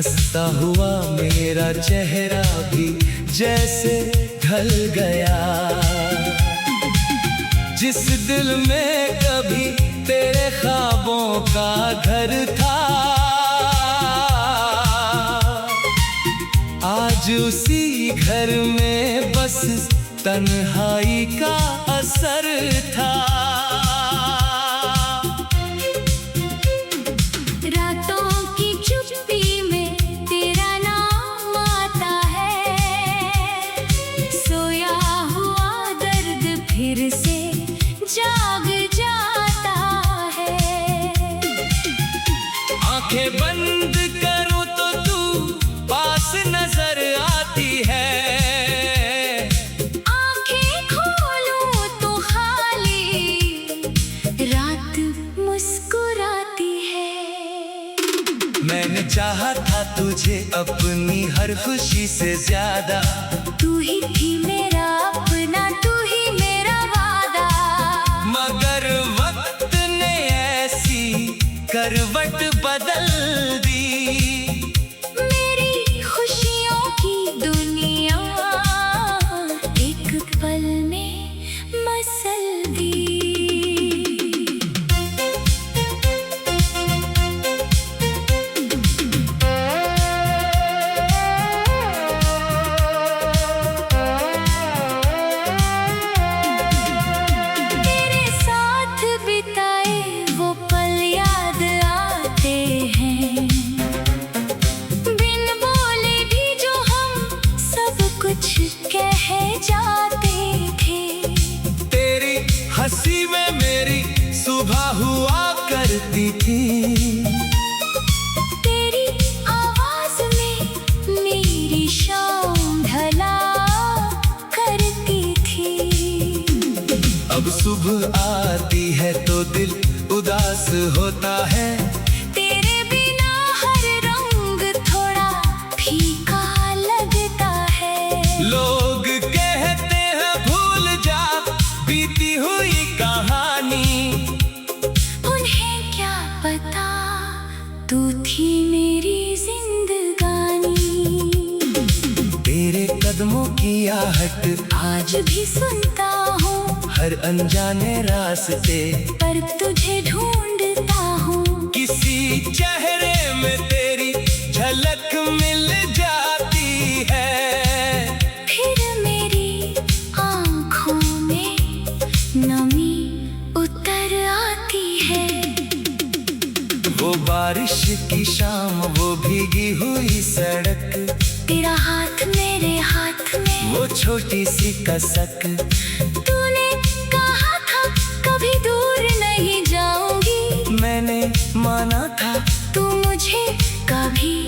हंसता हुआ मेरा चेहरा भी जैसे ढल गया। जिस दिल में कभी तेरे ख्वाबों का घर था, आज उसी घर में बस तन्हाई का असर था। रातों की चुप्पी में तेरा नाम आता है, सोया हुआ दर्द फिर से जाग जाता है। आंखें बंद करूं तो तू पास नजर आती है, आंखें खोलूं तो खाली रात मुस्कुराती है। मैंने चाहा था तुझे अपनी हर खुशी से ज्यादा, तू ही थी मेरा अपना, तू ही मेरा वादा। मगर वक्त ने ऐसी करवट बदल दी, मेरी खुशियों की दुनिया एक पल में मसल दी। तेरे साथ बिताए वो पल याद आते हैं, बिन बोले भी जो हम सब कुछ कह जाते थे। तेरी हंसी में मेरी सुबह हुआ करती थी, तेरी आवाज में मेरी शाम ढला करती थी। अब सुबह आती है तो दिल उदास होता है, तेरे बिना हर रंग थोड़ा फीका लगता है। लोग कहते हैं भूल जा बीती हुई कहानी, उन्हें क्या पता तू थी मेरी जिंदगानी। तेरे कदमों की आहट आज भी सुनता हूँ, हर अनजाने रास्ते पर तुझे ढूंढता हूँ। किसी चेहरे में तेरी झलक मिल जाती है, फिर मेरी आँखों में नमी उतर आती है। वो बारिश की शाम, वो भीगी हुई सड़क, तेरा हाथ मेरे हाथ में, वो छोटी सी कसक। तूने कहा था कभी दूर नहीं जाऊंगी, मैंने माना था तू मुझे कभी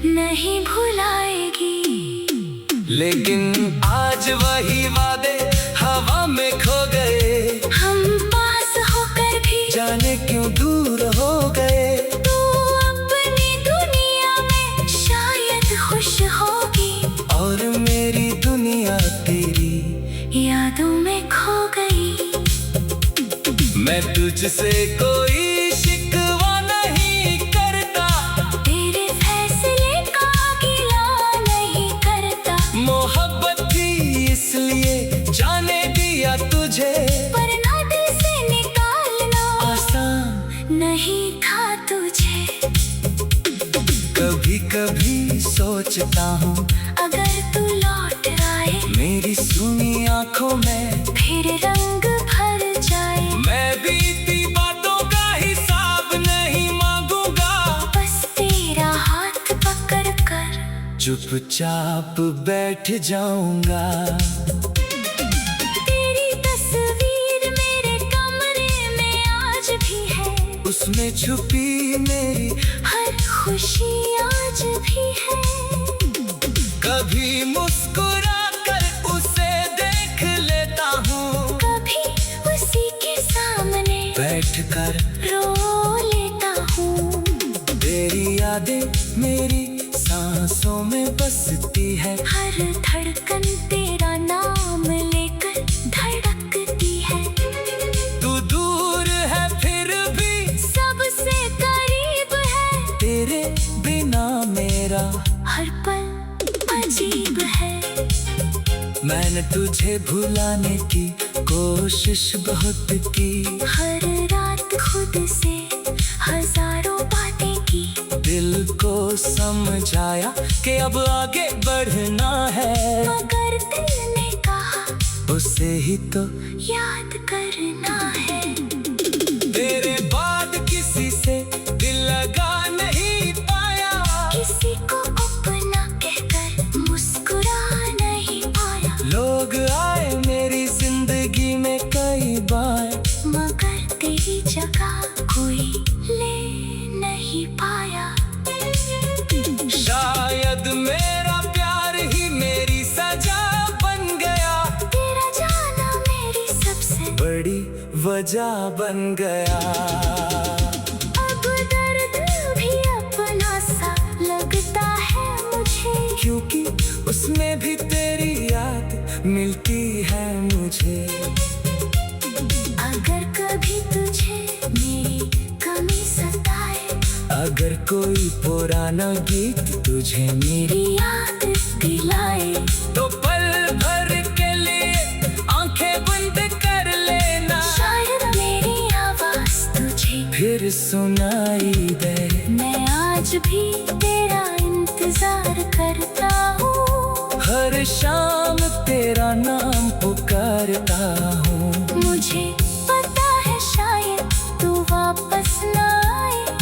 नहीं भुलाएगी। लेकिन आज वही वादे हवा में खो गए, हम पास होकर भी जाने क्यों दूर हो गए। तू अपनी दुनिया में शायद खुश होगी, और मेरी दुनिया तेरी यादों में खो गई। मैं तुझसे कोई शिकवा नहीं करता, तेरे फैसले का गिला नहीं करता। मोहब्बत थी इसलिए जाने दिया तुझे, वरना दिल से निकालना आसान नहीं था तुझे। कभी कभी सोचता हूँ अगर तू लौट आए, मेरी सुनी आंखों में फिर रंग भर जाए। मैं बीती बातों का हिसाब नहीं मांगूंगा, बस तेरा हाथ पकड़ कर चुपचाप बैठ जाऊंगा। तेरी तस्वीर मेरे कमरे में आज भी है, उसमें छुपी मेरी हर खुशी आज भी है। कभी मुस्कुरा कर उसे देख लेता हूँ, कभी उसी के सामने बैठकर रो लेता हूँ। तेरी यादें मेरी सांसों में बसती है, हर धड़कन तेरा नाम लेकर धड़कती है। तू दूर है फिर भी सबसे करीब है, तेरे बिना मेरा मैंने तुझे भुलाने की कोशिश बहुत की, हर रात खुद से हजारों बातें की। दिल को समझाया कि अब आगे बढ़ना है, मगर दिल ने कहा उसे ही तो याद करना है। तेरे बाद किसी से दिल लगा नहीं पाया, किसी को अपना कहकर मुस्कुरा नहीं पाया। लोग आए मेरी जिंदगी में कई बार, मगर तेरी जगह कोई ले नहीं पाया। शायद मेरा प्यार ही मेरी सजा बन गया, तेरा जाना मेरी सबसे बड़ी वजह बन गया। अब दर्द भी अपना सा लगता है मुझे, क्योंकि उसमें भी तेरी याद मिलती है मुझे। अगर कभी तुझे मेरी कमी सताए, अगर कोई पुराना गीत तुझे मेरी याद दिलाए, तो पल भर के लिए आंखें बंद कर लेना, शायद मेरी आवाज तुझे फिर सुनाई दे। मैं आज भी तेरा इंतजार करता हूँ, हर शाम तेरा नाम पुकारता हूँ। मुझे पता है शायद तू वापस ना आए,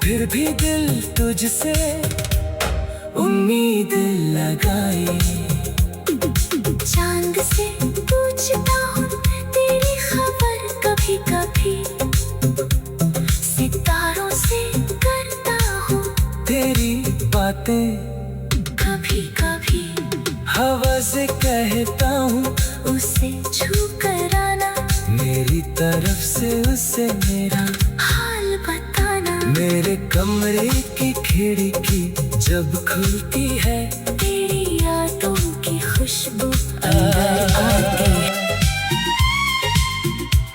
फिर भी दिल तुझसे उम्मीद लगाए। चांद से पूछता हूँ तेरी खबर कभी कभी, सितारों से करता हूँ तेरी बातें कभी कभी, हवा से कहता हूँ उसे छू कर आना, मेरी तरफ से उसे मेरा हाल बताना। मेरे कमरे की खिड़की जब खुलती है, तेरी यादों की खुशबू अंदर आती है।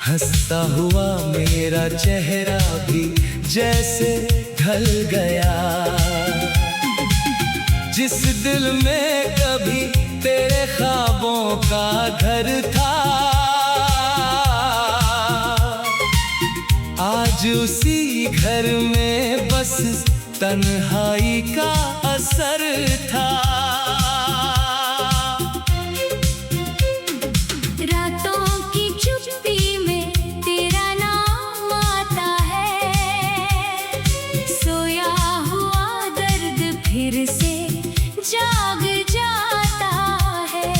हंसता हुआ मेरा चेहरा भी जैसे ढल गया, जिस दिल में कभी तेरे ख्वाबों का घर था, आज उसी घर में बस तन्हाई का असर था। रातों की चुप्पी में तेरा नाम आता है, सोया हुआ दर्द फिर से जाग जाता है।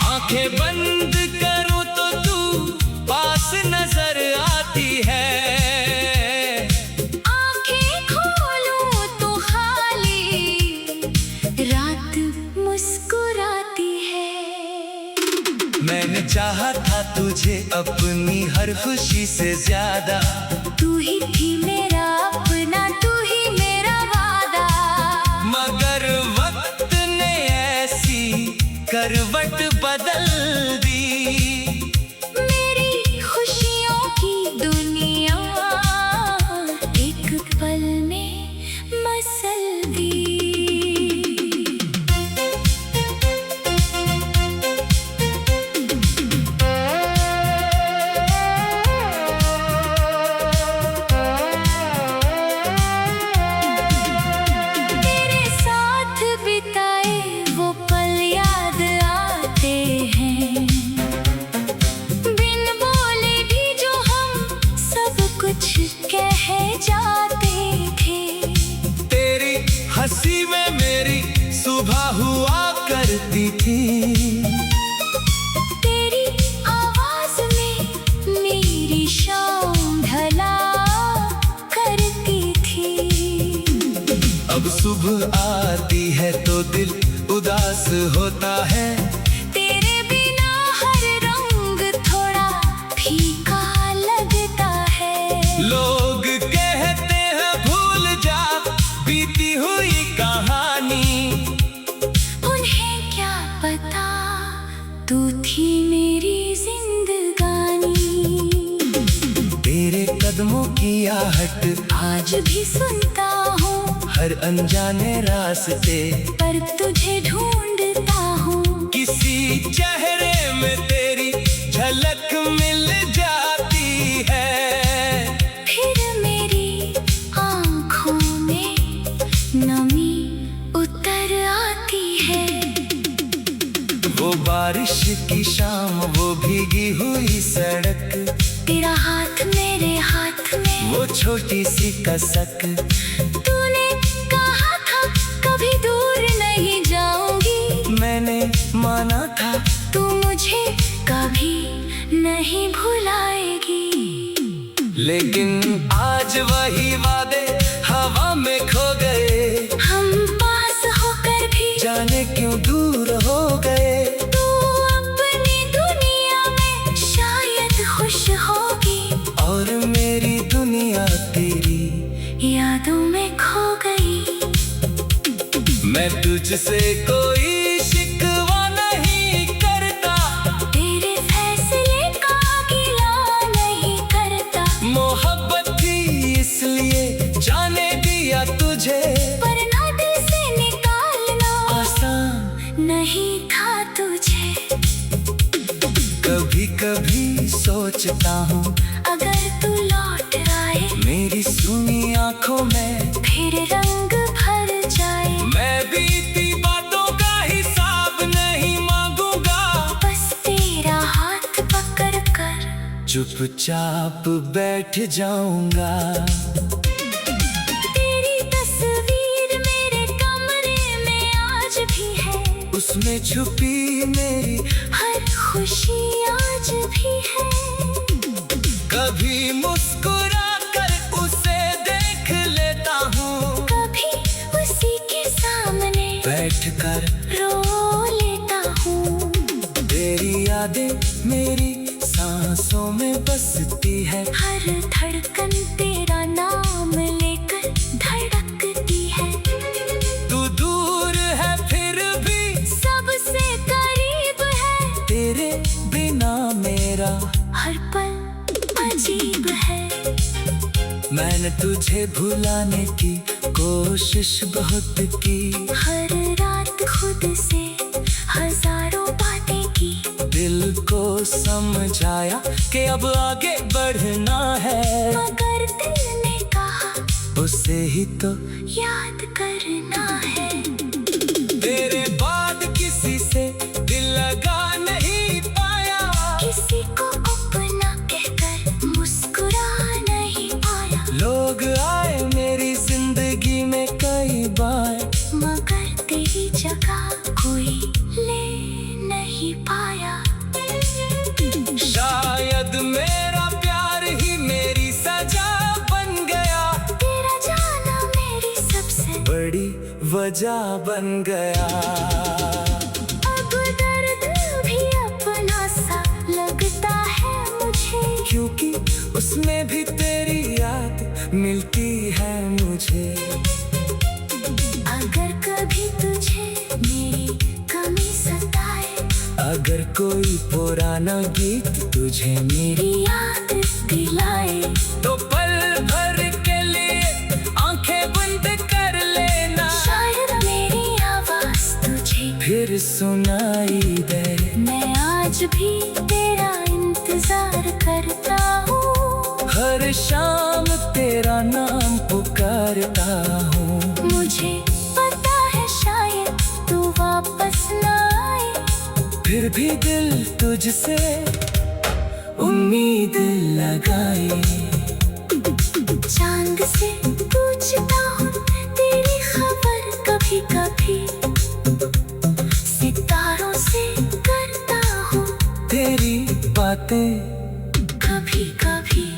आंखें बंद करूं तो तू पास नजर आती है, आंखें खोलूं तो खाली रात मुस्कुराती है। मैंने चाहा था तुझे अपनी हर खुशी से ज्यादा, तू ही थी मेरा अपना, तू ही मेरा वादा, मगर वक्त ने ऐसी करवट बदल दी। मेरी खुशियों की दुनिया एक पल में मसल दी। तेरे साथ बिताए वो पल याद आते हैं, बिन बोले भी जो हम सब कुछ कह जाते थे। तेरी हंसी में मेरी सुबह हुआ करती थी, तेरी आवाज में मेरी शाम ढला करती थी। अब सुबह आती है तो दिल उदास होता है, तेरे बिना हर रंग थोड़ा फीका लगता है। लोग कहते हैं भूल जा बीती हुई कहानी, उन्हें क्या पता तू थी मेरी जिंदगानी। तेरे कदमों की आहट आज भी सुनता हूँ, हर अनजाने रास्ते, पर तुझे ढूंढता हूँ। किसी चेहरे में तेरी झलक मिल जाती है। फिर मेरी आँखों में नमी उतर आती है। वो बारिश की शाम, वो भीगी हुई सड़क, तेरा हाथ मेरे हाथ में, वो छोटी सी कसक। तूने कहा था कभी दूर नहीं जाऊंगी, मैंने माना था तू मुझे कभी नहीं भुलाएगी। लेकिन आज वही वादे हवा में खो गए। हम पास होकर भी जाने क्यों दूर हो गए। तू अपनी दुनिया में शायद खुश होगी, और मेरी दुनिया तेरी यादों में खो गई। मैं तुझसे कोई शिकवा नहीं करता, तेरे फैसले का गिला नहीं करता। मोहब्बत थी इसलिए जाने दिया तुझे। वरना दिल से निकालना आसान नहीं था तुझे। कभी कभी सोचता हूँ, अगर तू लौट आए मेरी सुनी आंखों में फिर रंग भर जाए। मैं बीती बातों का हिसाब नहीं मांगूंगा। बस तेरा हाथ पकड़ कर चुपचाप बैठ जाऊंगा। तेरी तस्वीर मेरे कमरे में आज भी है, उसमें छुपी मेरी हर खुशी आज भी है। कभी मुस्कुरा कर उसे देख लेता हूँ, कभी उसी के सामने बैठकर रो लेता हूँ। तेरी यादें मेरी सांसों में बसती है। हर धड़कन तेरा नाम लेकर धड़कती है। तू दूर है फिर भी सबसे करीब है, तेरे बिना मेरा हर पल अजीब है। मैंने तुझे भुलाने की कोशिश बहुत की। हर रात खुद से हजारों बातें की। दिल को समझाया कि अब आगे बढ़ना है, मगर दिल ने कहा उसे ही तो याद करना है। तेरे बाद किसी से दिल लगा नहीं पाया। किसी को अपना कहकर मुस्कुरा नहीं पाया। लोग आए मेरी जिंदगी में कई बार, मगर तेरी जगह कोई ले नहीं पाया। शायद मेरा प्यार ही मेरी सजा बन गया। तेरा जाना मेरी सबसे बड़ी वजह बन गया। अब दर्द भी अपना सा लगता है मुझे, क्योंकि उसमें भी तेरी याद मिलती है मुझे। अगर कभी तुझे मेरी कमी सताए, अगर कोई पुराना गीत तुझे मेरी याद दिलाए, तो पल भर के लिए आंखें बंद कर लेना। शायद मेरी आवाज तुझे फिर सुनाई दे। मैं आज भी तेरा इंतजार करता हूँ। हर शाम तेरा नाम पुकारता हूँ। मुझे पता है शायद तू वापस ना आए, फिर भी दिल तुझसे उम्मीद लगाए। चांद से पूछता हूँ तेरी खबर कभी कभी, सितारों से करता हूँ तेरी बातें कभी कभी।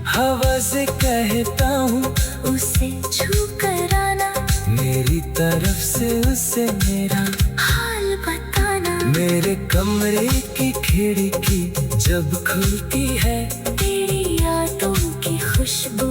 हवा से कहता हूँ, उसे छू कर आना, मेरी तरफ से उसे मेरा हाल बताना। मेरे कमरे की खिड़की जब खुलती है, तेरी यादों की खुशबू